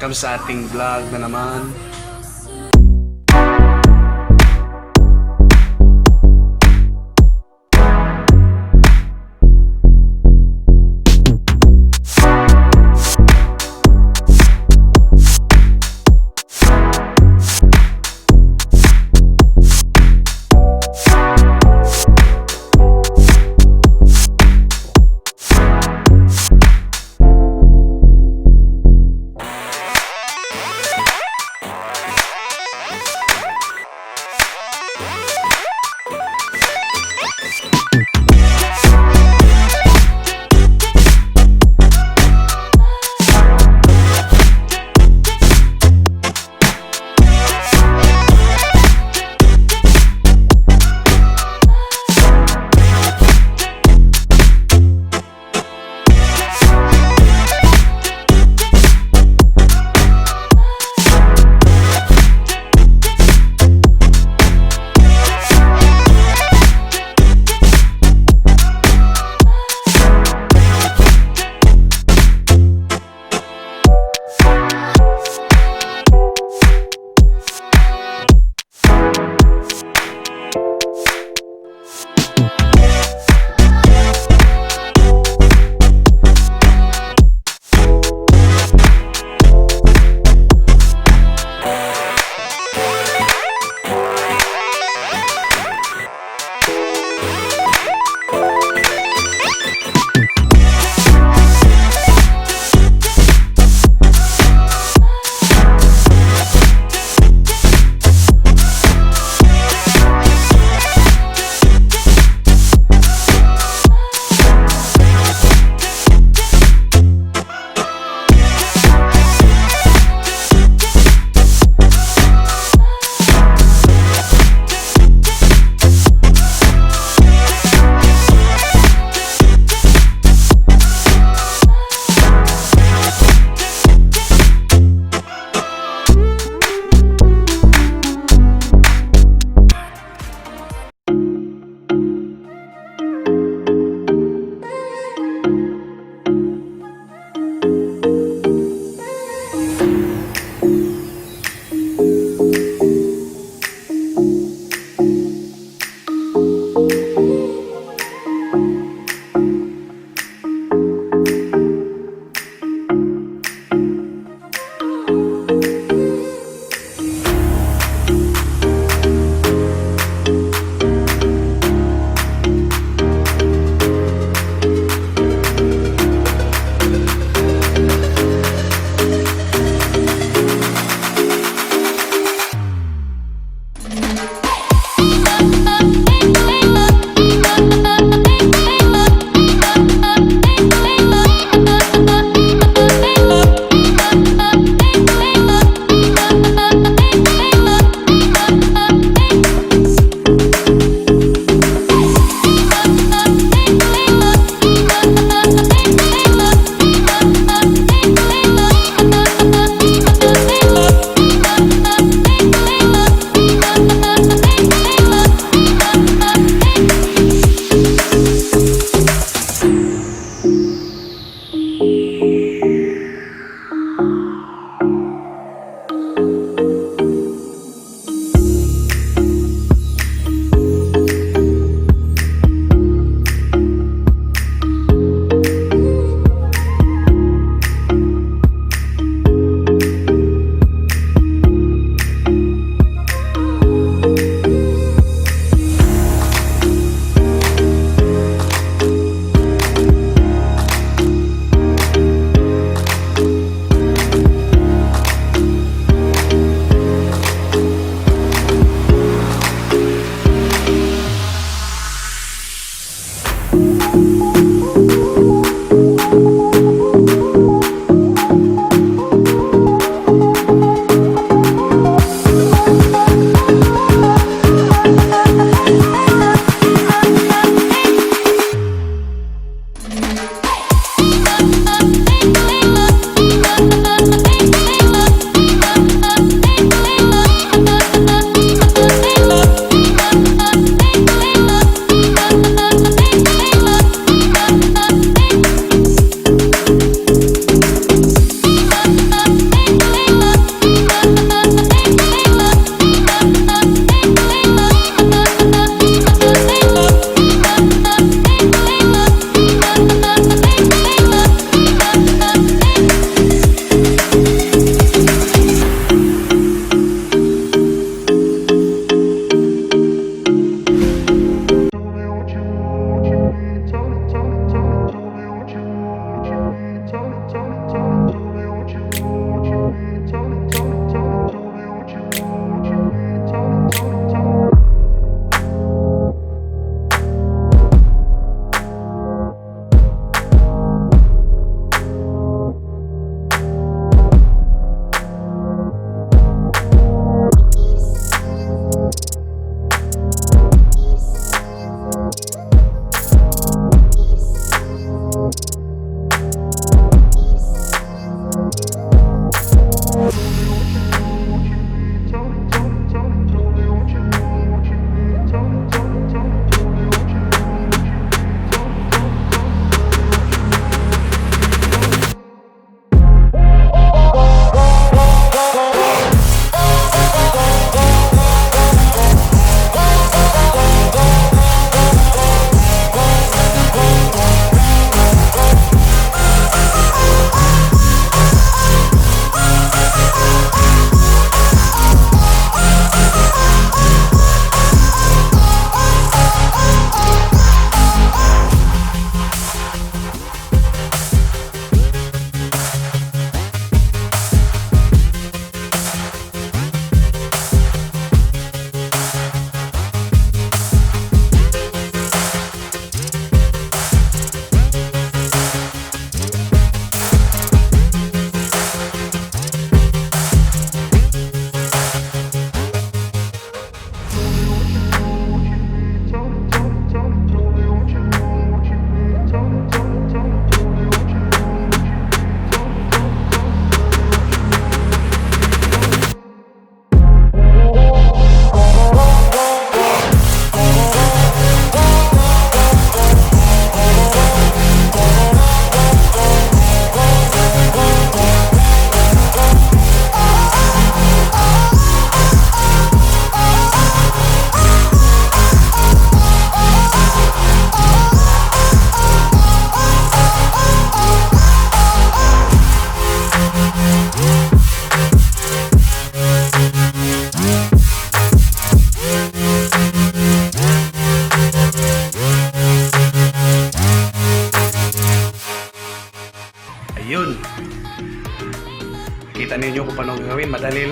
Welcome sa ating vlog na naman. nyo kung paano gawin. Madali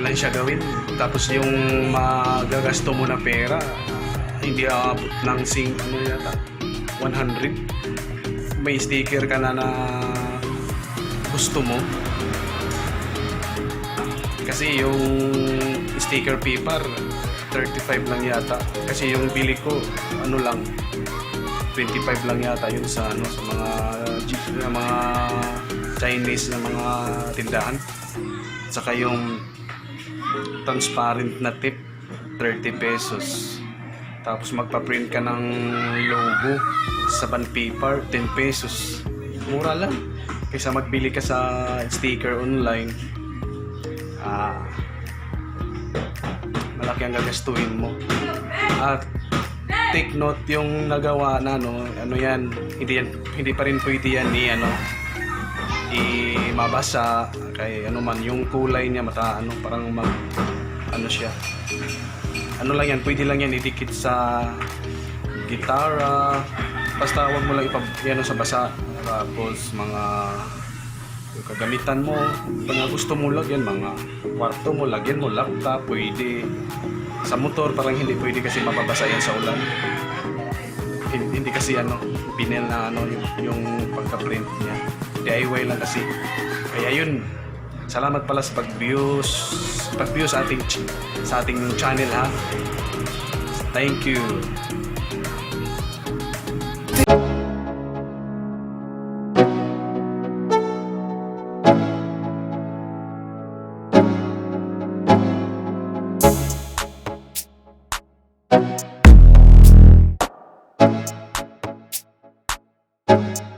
lang siya gawin. Tapos yung magagasto mo na pera, hindi aabot ng 100. May sticker ka na gusto mo. Kasi yung sticker paper 35 lang yata. Kasi yung bili ko ano lang 25 lang yata yun sa sa mga Chinese na mga tindahan. Saka yung transparent na tip 30 pesos. Tapos magpa-print ka ng logo sa bond paper 10 pesos. Mura lang kaysa magbili ka sa sticker online. Malaki ang gagastuhin mo. At take note yung nagawa na yan, hindi pa rin pwede yan mabasa kay man yung kulay niya parang siya. Lang yan, pwede lang yan idikit sa gitara, basta wag mo lang sa basa. Tapos mga yung kagamitan mo, mga gusto mo lagyan, mga kwarto mo, lagyan mo laptop, pwede. Sa motor parang hindi pwede kasi mababasa yan sa ulan. Hindi kasi binil na yung pagka-print niya. D.I.Y lang kasi. Kaya yun, salamat pala sa pag-views sa ating channel ha. Thank you. You